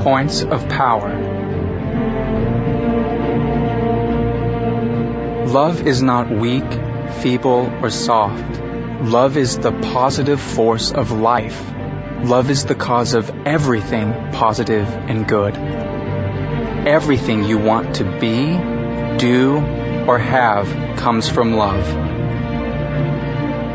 Points of power. Love is not weak, feeble, or soft. Love is the positive force of life. Love is the cause of everything positive and good. Everything you want to be, do, or have comes from love.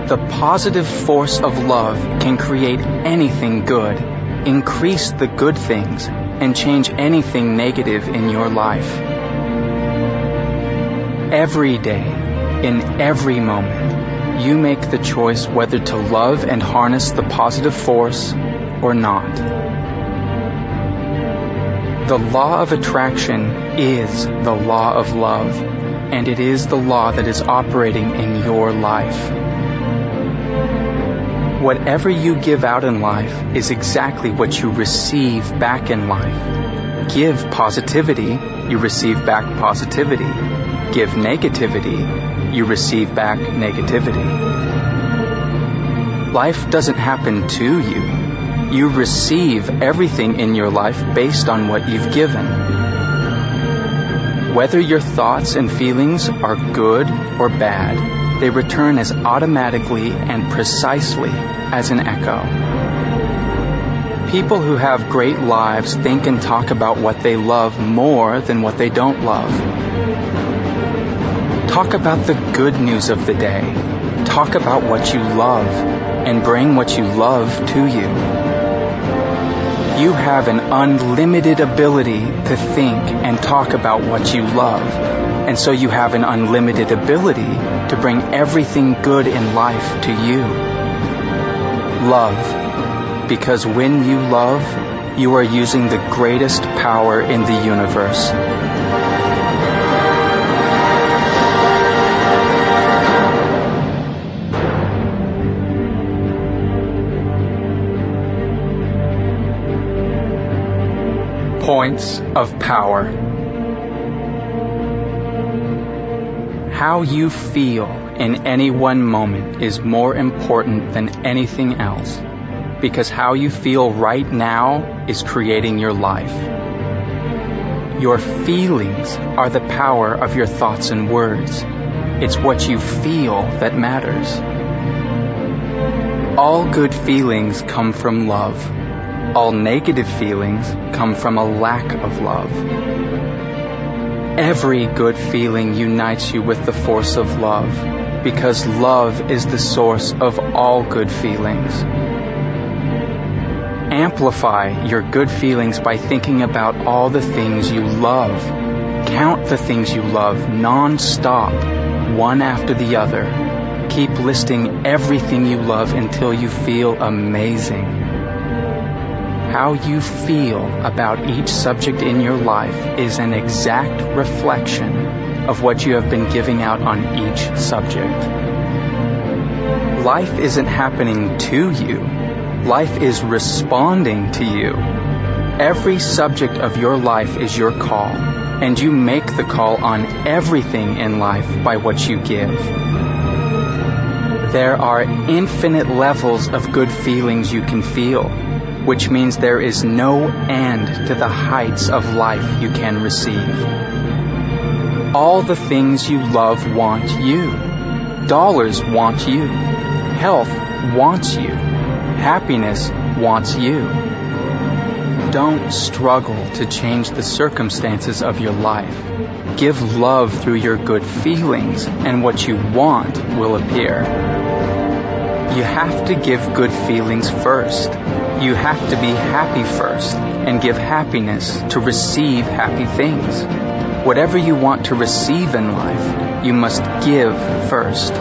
The positive force of love can create anything good, increase the good things, and change anything negative in your life. Every day, in every moment, you make the choice whether to love and harness the positive force or not. The law of attraction is the law of love, and it is the law that is operating in your life. Whatever you give out in life is exactly what you receive back in life. Give positivity, you receive back positivity. Give negativity, you receive back negativity. Life doesn't happen to you. You receive everything in your life based on what you've given. Whether your thoughts and feelings are good or bad, they return as automatically and precisely as an echo. People who have great lives think and talk about what they love more than what they don't love. Talk about the good news of the day. Talk about what you love, and bring what you love to you. You have an unlimited ability to think and talk about what you love, and so you have an unlimited ability to bring everything good in life to you. Love, because when you love, you are using the greatest power in the universe. Points of power. How you feel in any one moment is more important than anything else, because how you feel right now is creating your life. Your feelings are the power of your thoughts and words. It's what you feel that matters. All good feelings come from love. All negative feelings come from a lack of love. Every good feeling unites you with the force of love, because love is the source of all good feelings. Amplify your good feelings by thinking about all the things you love. Count the things you love non-stop, one after the other. Keep listing everything you love until you feel amazing. How you feel about each subject in your life is an exact reflection of what you have been giving out on each subject. Life isn't happening to you. Life is responding to you. Every subject of your life is your call, and you make the call on everything in life by what you give. There are infinite levels of good feelings you can feel, which means there is no end to the heights of life you can receive. All the things you love want you. Dollars want you. Health wants you. Happiness wants you. Don't struggle to change the circumstances of your life. Give love through your good feelings, and what you want will appear. You have to give good feelings first. You have to be happy first and give happiness to receive happy things. Whatever you want to receive in life, you must give first.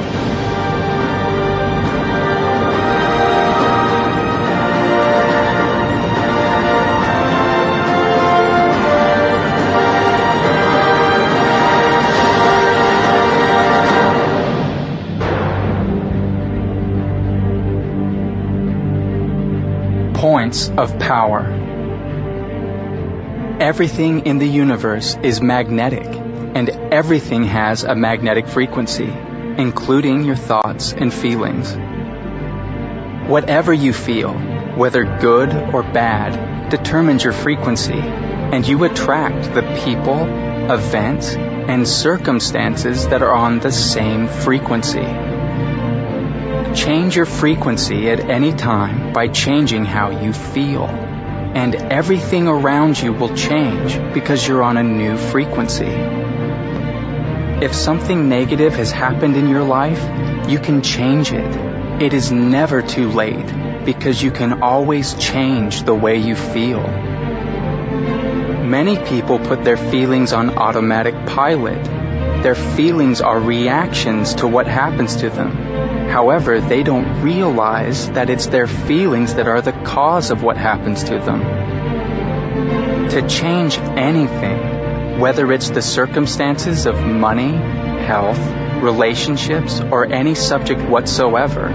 Points of power. Everything in the universe is magnetic, and everything has a magnetic frequency, including your thoughts and feelings. Whatever you feel, whether good or bad, determines your frequency, and you attract the people, events, and circumstances that are on the same frequency. Change your frequency at any time by changing how you feel, and everything around you will change because you're on a new frequency. If something negative has happened in your life, you can change it. It is never too late because you can always change the way you feel. Many people put their feelings on automatic pilot. Their feelings are reactions to what happens to them. However, they don't realize that it's their feelings that are the cause of what happens to them. To change anything, whether it's the circumstances of money, health, relationships, or any subject whatsoever,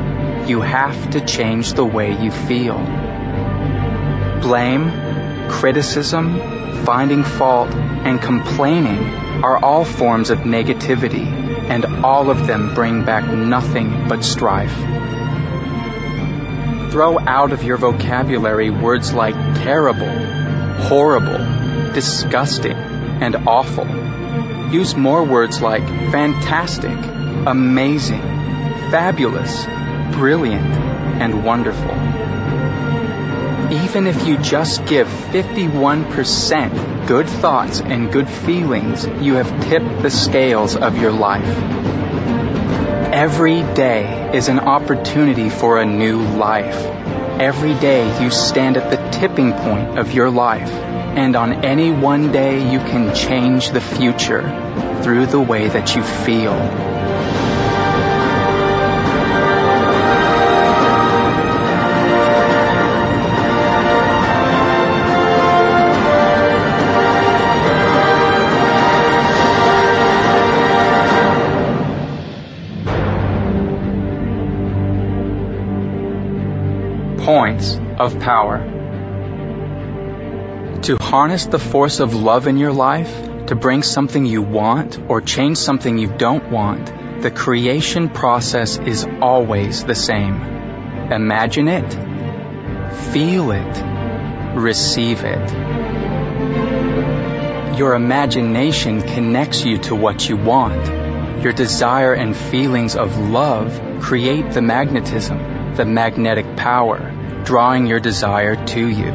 you have to change the way you feel. Blame, criticism, finding fault, and complaining are all forms of negativity, and all of them bring back nothing but strife. Throw out of your vocabulary words like terrible, horrible, disgusting, and awful. Use more words like fantastic, amazing, fabulous, brilliant, and wonderful. Even if you just give 51% good thoughts and good feelings, you have tipped the scales of your life. Every day is an opportunity for a new life. Every day you stand at the tipping point of your life, and on any one day you can change the future through the way that you feel. Points of power. To harness the force of love in your life, to bring something you want or change something you don't want, the creation process is always the same. Imagine it, feel it, receive it. Your imagination connects you to what you want. Your desire and feelings of love create the magnetism, the magnetic power, drawing your desire to you.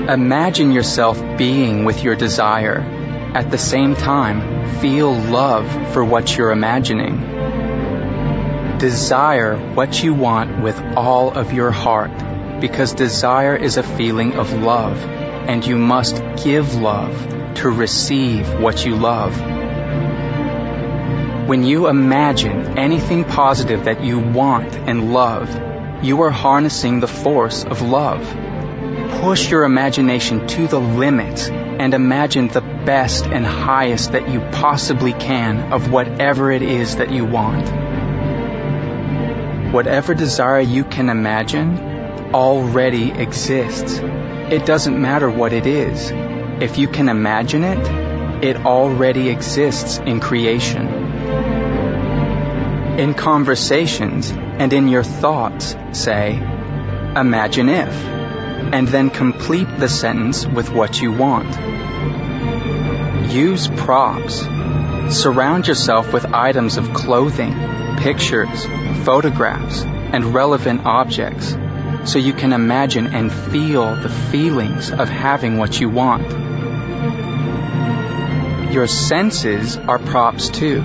Imagine yourself being with your desire. At the same time, feel love for what you're imagining. Desire what you want with all of your heart, because desire is a feeling of love, and you must give love to receive what you love. When you imagine anything positive that you want and love, you are harnessing the force of love. Push your imagination to the limits and imagine the best and highest that you possibly can of whatever it is that you want. Whatever desire you can imagine already exists. It doesn't matter what it is. If you can imagine it, it already exists in creation. In conversations and in your thoughts, say, imagine if, and then complete the sentence with what you want. Use props. Surround yourself with items of clothing, pictures, photographs, and relevant objects, so you can imagine and feel the feelings of having what you want. Your senses are props too.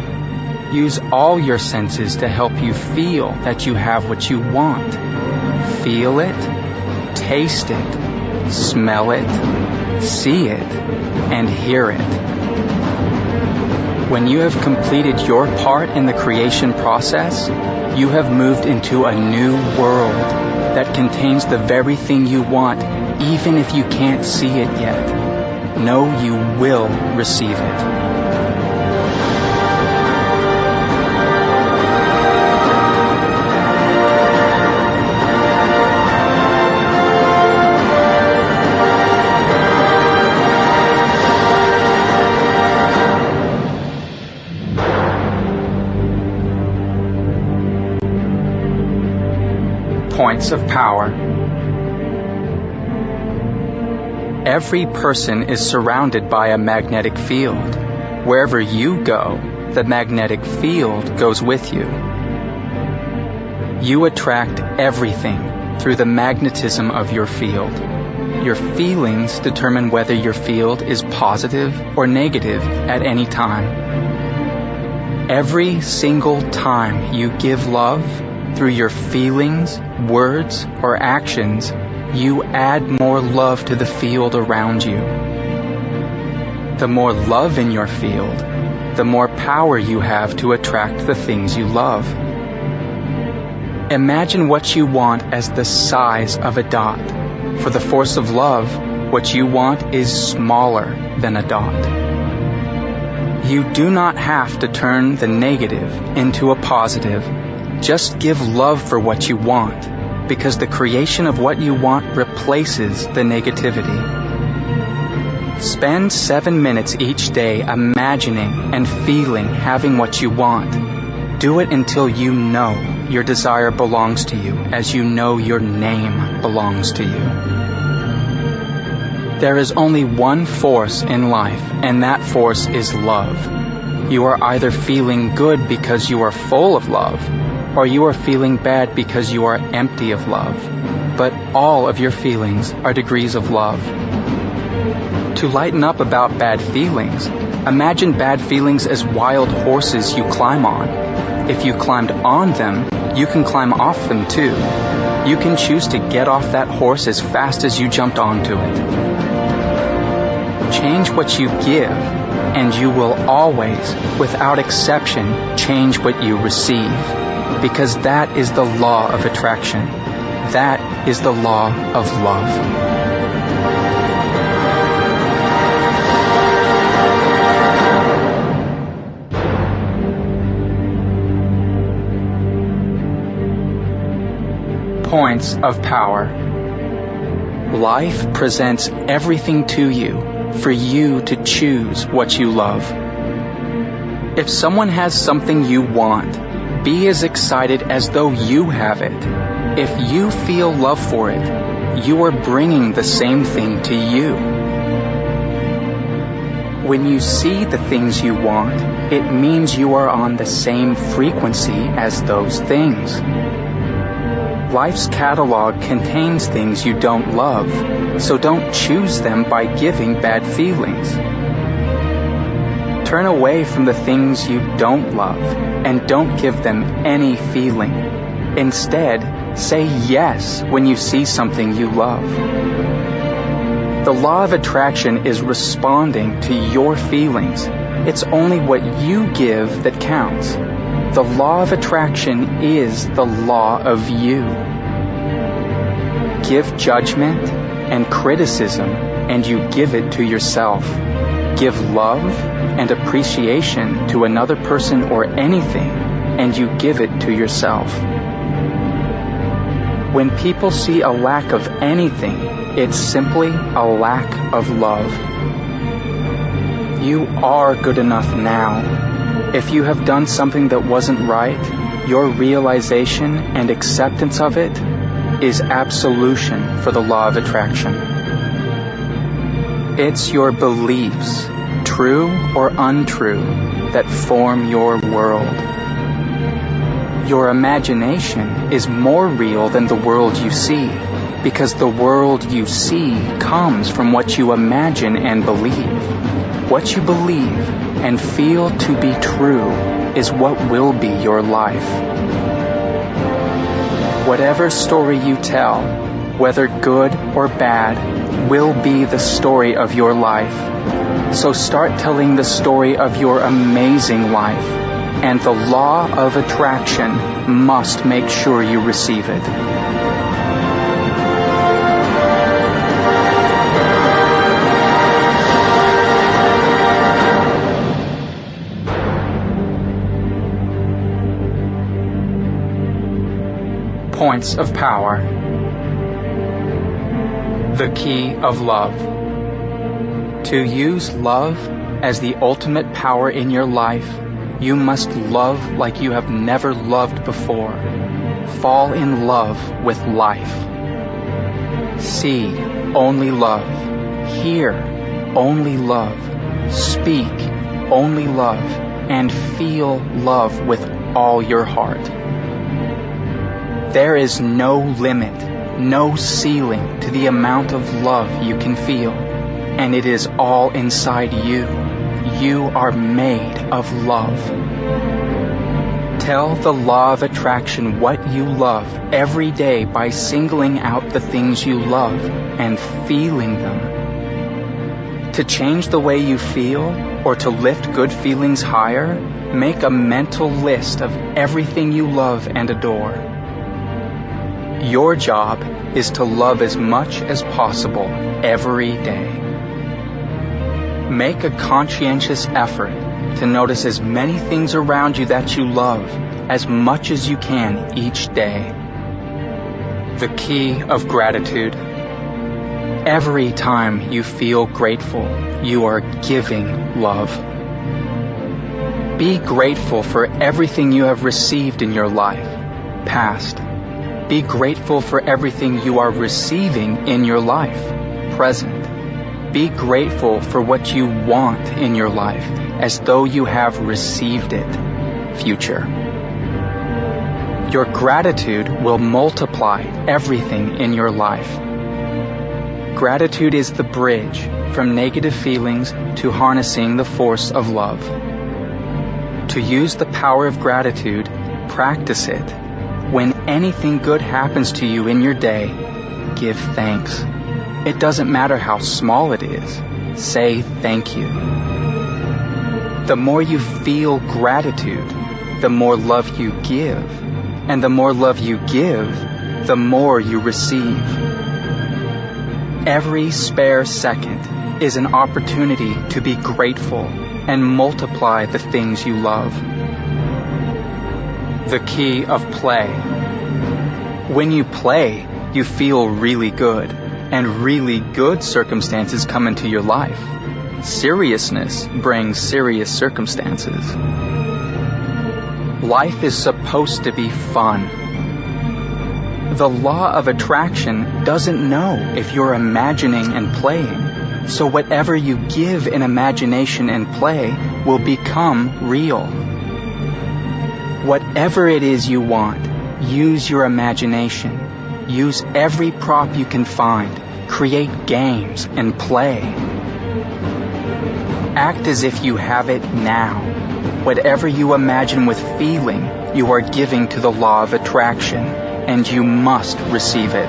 Use all your senses to help you feel that you have what you want. Feel it, taste it, smell it, see it, and hear it. When you have completed your part in the creation process, you have moved into a new world that contains the very thing you want, even if you can't see it yet. Know you will receive it. Points of power. Every person is surrounded by a magnetic field. Wherever you go, the magnetic field goes with you. You attract everything through the magnetism of your field. Your feelings determine whether your field is positive or negative at any time. Every single time you give love through your feelings, words, or actions, you add more love to the field around you. The more love in your field, the more power you have to attract the things you love. Imagine what you want as the size of a dot. For the force of love, what you want is smaller than a dot. You do not have to turn the negative into a positive. Just give love for what you want, because the creation of what you want replaces the negativity. Spend 7 minutes each day imagining and feeling having what you want. Do it until you know your desire belongs to you, as you know your name belongs to you. There is only one force in life, and that force is love. You are either feeling good because you are full of love, or you are feeling bad because you are empty of love. But all of your feelings are degrees of love. To lighten up about bad feelings, imagine bad feelings as wild horses you climb on. If you climbed on them, you can climb off them too. You can choose to get off that horse as fast as you jumped onto it. Change what you give, and you will always, without exception, change what you receive. Because that is the law of attraction. That is the law of love. Points of power. Life presents everything to you for you to choose what you love. If someone has something you want, be as excited as though you have it. If you feel love for it, you are bringing the same thing to you. When you see the things you want, it means you are on the same frequency as those things. Life's catalog contains things you don't love, so don't choose them by giving bad feelings. Turn away from the things you don't love and don't give them any feeling. Instead, say yes when you see something you love. The law of attraction is responding to your feelings. It's only what you give that counts. The law of attraction is the law of you. Give judgment and criticism, and you give it to yourself. Give love and appreciation to another person or anything, and you give it to yourself. When people see a lack of anything, it's simply a lack of love. You are good enough now. If you have done something that wasn't right, your realization and acceptance of it is absolution for the law of attraction. It's your beliefs, true or untrue, that form your world. Your imagination is more real than the world you see, because the world you see comes from what you imagine and believe. What you believe and feel to be true is what will be your life. Whatever story you tell, whether good or bad, will be the story of your life. So start telling the story of your amazing life, and the law of attraction must make sure you receive it. Points of power. The key of love. To use love as the ultimate power in your life, you must love like you have never loved before. Fall in love with life. See only love. Hear only love, speak only love, and feel love with all your heart. There is no limit, no ceiling to the amount of love you can feel, and it is all inside you. You are made of love. Tell the law of attraction what you love every day by singling out the things you love and feeling them. To change the way you feel or to lift good feelings higher, make a mental list of everything you love and adore. Your job is to love as much as possible every day. Make a conscientious effort to notice as many things around you that you love as much as you can each day. The key of gratitude. Every time you feel grateful, you are giving love. Be grateful for everything you have received in your life, past. Be grateful for everything you are receiving in your life, present. Be grateful for what you want in your life, as though you have received it, future. Your gratitude will multiply everything in your life. Gratitude is the bridge from negative feelings to harnessing the force of love. To use the power of gratitude, practice it. When anything good happens to you in your day, give thanks. It doesn't matter how small it is. Say thank you. The more you feel gratitude, the more love you give. And the more love you give, the more you receive. Every spare second is an opportunity to be grateful and multiply the things you love. The key of play. When you play, you feel really good. And really good circumstances come into your life. Seriousness brings serious circumstances. Life is supposed to be fun. The law of attraction doesn't know if you're imagining and playing, so whatever you give in imagination and play will become real. Whatever it is you want, use your imagination. Use every prop you can find. Create games and play. Act as if you have it now. Whatever you imagine with feeling, you are giving to the law of attraction, and you must receive it.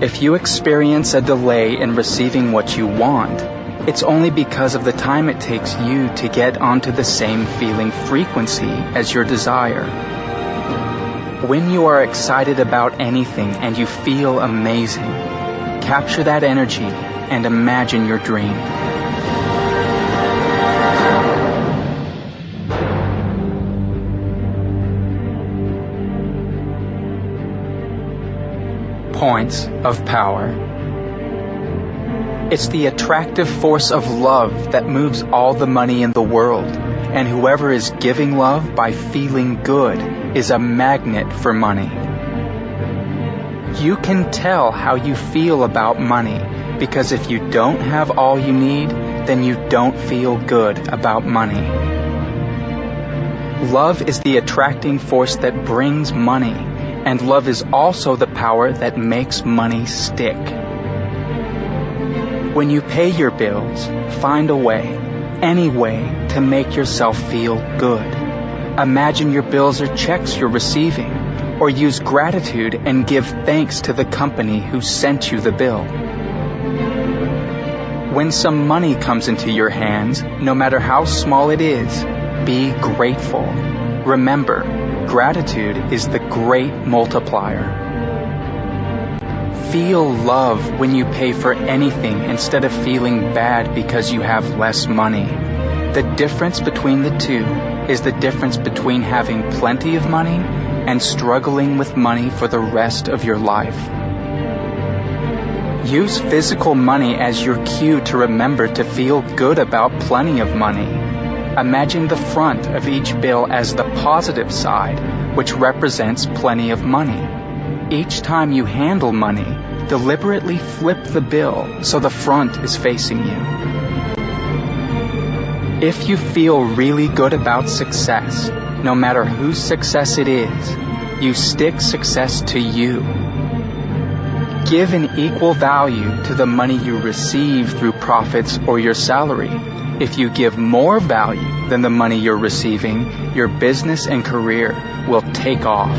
If you experience a delay in receiving what you want, it's only because of the time it takes you to get onto the same feeling frequency as your desire. When you are excited about anything and you feel amazing, capture that energy and imagine your dream. Points of power. It's the attractive force of love that moves all the money in the world, and whoever is giving love by feeling good is a magnet for money. You can tell how you feel about money, because if you don't have all you need, then you don't feel good about money. Love is the attracting force that brings money, and love is also the power that makes money stick. When you pay your bills, find a way, any way, to make yourself feel good. Imagine your bills are checks you're receiving, or use gratitude and give thanks to the company who sent you the bill. When some money comes into your hands, no matter how small it is, be grateful. Remember, gratitude is the great multiplier. Feel love when you pay for anything instead of feeling bad because you have less money. The difference between the two is the difference between having plenty of money and struggling with money for the rest of your life. Use physical money as your cue to remember to feel good about plenty of money. Imagine the front of each bill as the positive side, which represents plenty of money. Each time you handle money, Deliberately flip the bill so the front is facing you. If you feel really good about success, no matter whose success it is, you stick success to you. Give an equal value to the money you receive through profits or your salary. If you give more value than the money you're receiving, your business and career will take off.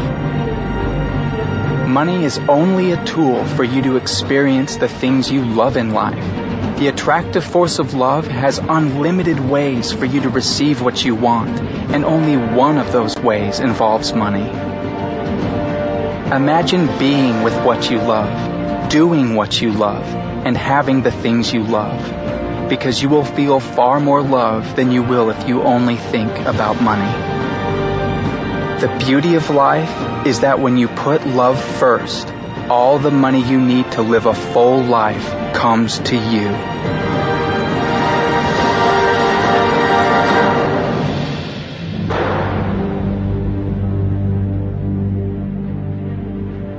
Money is only a tool for you to experience the things you love in life. The attractive force of love has unlimited ways for you to receive what you want, and only one of those ways involves money. Imagine being with what you love, doing what you love, and having the things you love, because you will feel far more love than you will if you only think about money. The beauty of life is that when you put love first, all the money you need to live a full life comes to you.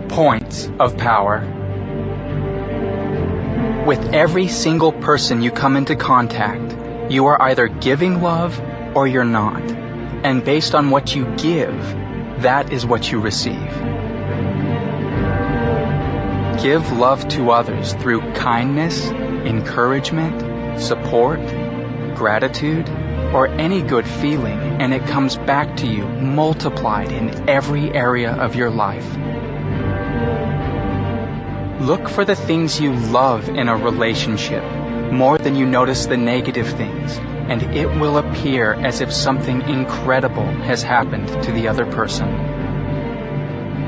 Points of power. With every single person you come into contact, you are either giving love or you're not. And based on what you give, that is what you receive. Give love to others through kindness, encouragement, support, gratitude, or any good feeling, and it comes back to you multiplied in every area of your life. Look for the things you love in a relationship more than you notice the negative things, and it will appear as if something incredible has happened to the other person.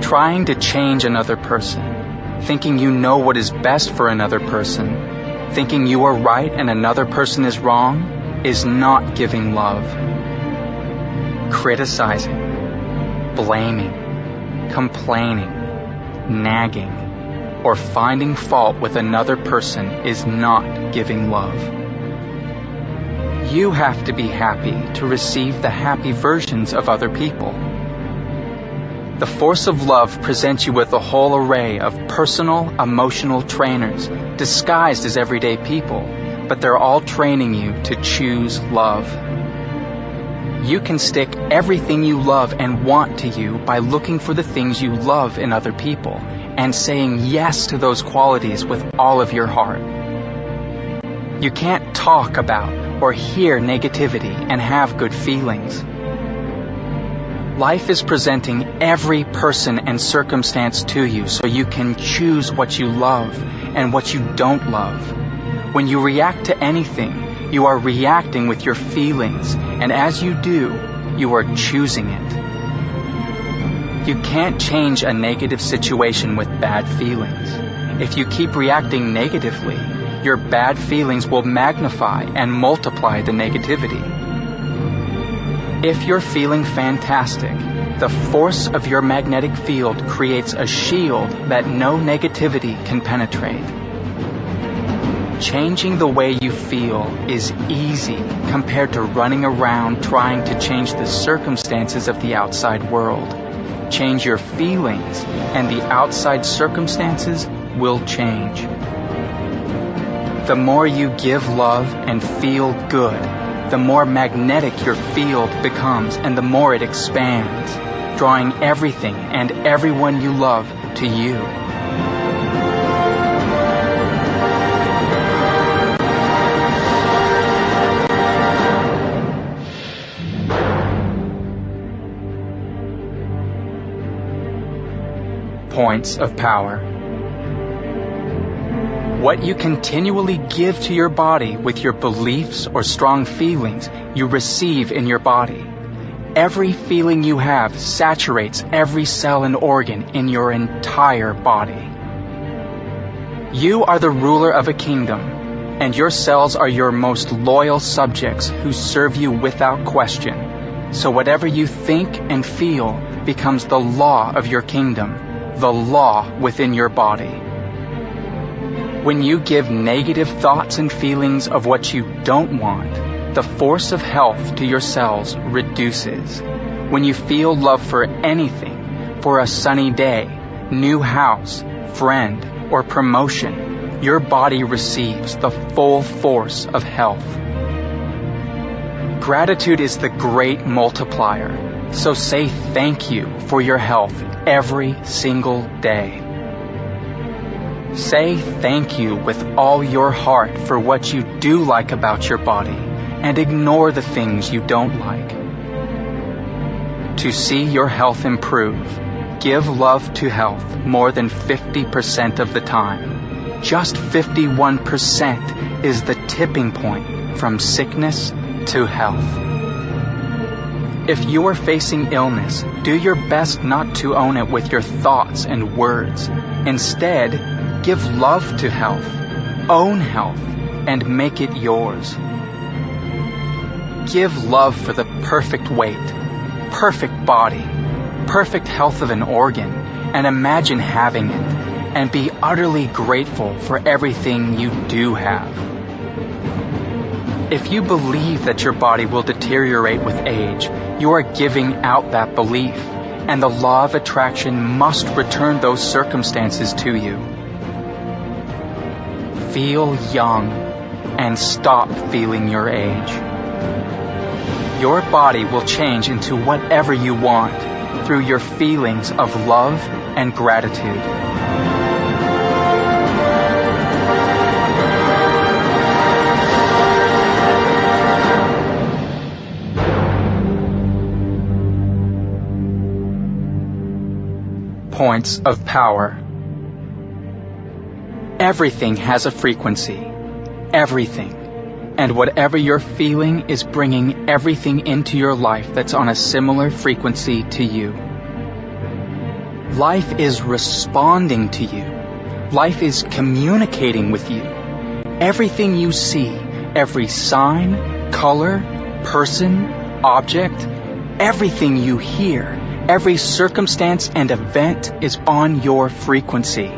Trying to change another person, thinking you know what is best for another person, thinking you are right and another person is wrong, is not giving love. Criticizing, blaming, complaining, nagging, or finding fault with another person is not giving love. You have to be happy to receive the happy versions of other people. The force of love presents you with a whole array of personal, emotional trainers disguised as everyday people, but they're all training you to choose love. You can stick everything you love and want to you by looking for the things you love in other people and saying yes to those qualities with all of your heart. You can't talk about or hear negativity and have good feelings. Life is presenting every person and circumstance to you so you can choose what you love and what you don't love. When you react to anything, you are reacting with your feelings, and as you do, you are choosing it. You can't change a negative situation with bad feelings. If you keep reacting negatively, your bad feelings will magnify and multiply the negativity. If you're feeling fantastic, the force of your magnetic field creates a shield that no negativity can penetrate. Changing the way you feel is easy compared to running around trying to change the circumstances of the outside world. Change your feelings, and the outside circumstances will change. The more you give love and feel good, the more magnetic your field becomes and the more it expands, drawing everything and everyone you love to you. Points of power. What you continually give to your body with your beliefs or strong feelings, you receive in your body. Every feeling you have saturates every cell and organ in your entire body. You are the ruler of a kingdom, and your cells are your most loyal subjects who serve you without question. So whatever you think and feel becomes the law of your kingdom, the law within your body. When you give negative thoughts and feelings of what you don't want, the force of health to your cells reduces. When you feel love for anything, for a sunny day, new house, friend, or promotion, your body receives the full force of health. Gratitude is the great multiplier, so say thank you for your health every single day. Say thank you with all your heart for what you do like about your body, and ignore the things you don't like. To see your health improve, give love to health more than 50% of the time. Just 51% is the tipping point from sickness to health. If you are facing illness, do your best not to own it with your thoughts and words. Instead, give love to health, own health, and make it yours. Give love for the perfect weight, perfect body, perfect health of an organ, and imagine having it, and be utterly grateful for everything you do have. If you believe that your body will deteriorate with age, you are giving out that belief, and the law of attraction must return those circumstances to you. Feel young and stop feeling your age. Your body will change into whatever you want through your feelings of love and gratitude. Points of power. Everything has a frequency. Everything. And whatever you're feeling is bringing everything into your life that's on a similar frequency to you. Life is responding to you. Life is communicating with you. Everything you see, every sign, color, person, object, everything you hear, every circumstance and event is on your frequency.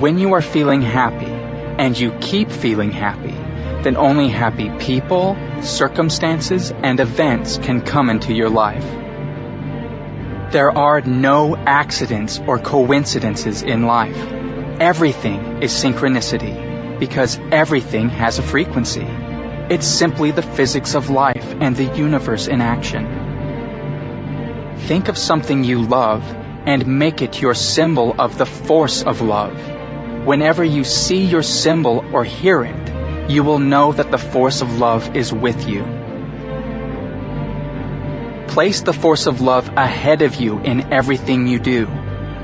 When you are feeling happy, and you keep feeling happy, then only happy people, circumstances, and events can come into your life. There are no accidents or coincidences in life. Everything is synchronicity, because everything has a frequency. It's simply the physics of life and the universe in action. Think of something you love and make it your symbol of the force of love. Whenever you see your symbol or hear it, you will know that the force of love is with you. Place the force of love ahead of you in everything you do.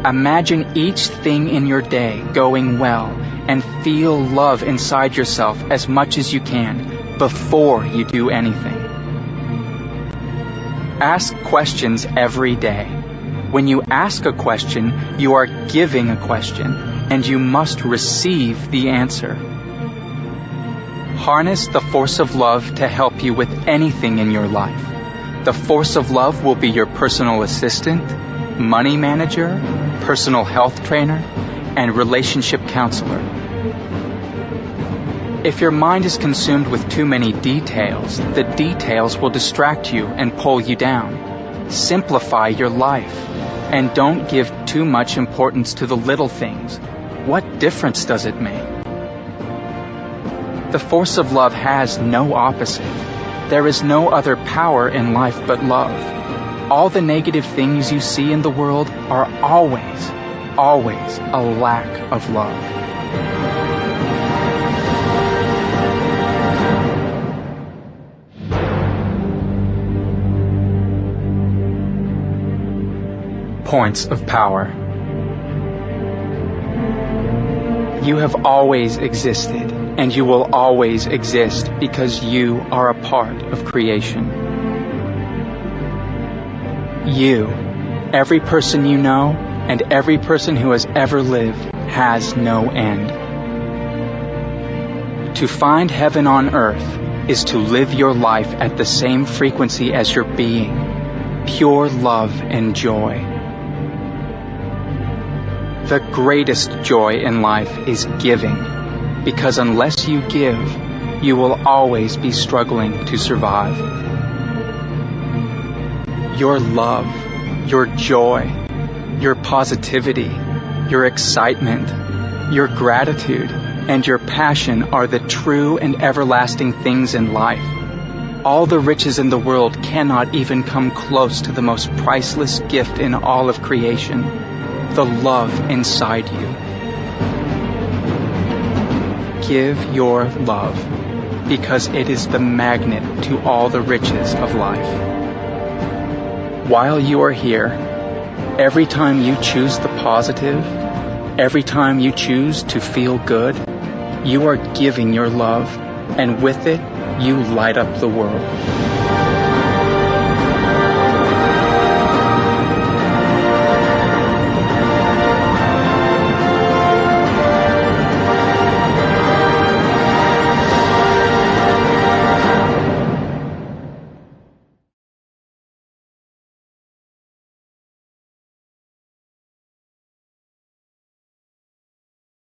Imagine each thing in your day going well and feel love inside yourself as much as you can before you do anything. Ask questions every day. When you ask a question, you are giving a question, and you must receive the answer. Harness the force of love to help you with anything in your life. The force of love will be your personal assistant, money manager, personal health trainer, and relationship counselor. If your mind is consumed with too many details, the details will distract you and pull you down. Simplify your life, and don't give too much importance to the little things. What difference does it make? The force of love has no opposite. There is no other power in life but love. All the negative things you see in the world are always a lack of love. Points of power. You have always existed, and you will always exist because you are a part of creation. You, every person you know, and every person who has ever lived, has no end. To find heaven on earth is to live your life at the same frequency as your being, pure love and joy. The greatest joy in life is giving, because unless you give, you will always be struggling to survive. Your love, your joy, your positivity, Your excitement, your gratitude, and your passion are the true and everlasting things in life. All the riches in the world cannot even come close to the most priceless gift in all of creation, the love inside you. Give your love, because it is the magnet to all the riches of life. While you are here, every time you choose the positive, every time you choose to feel good, you are giving your love, and with it, you light up the world.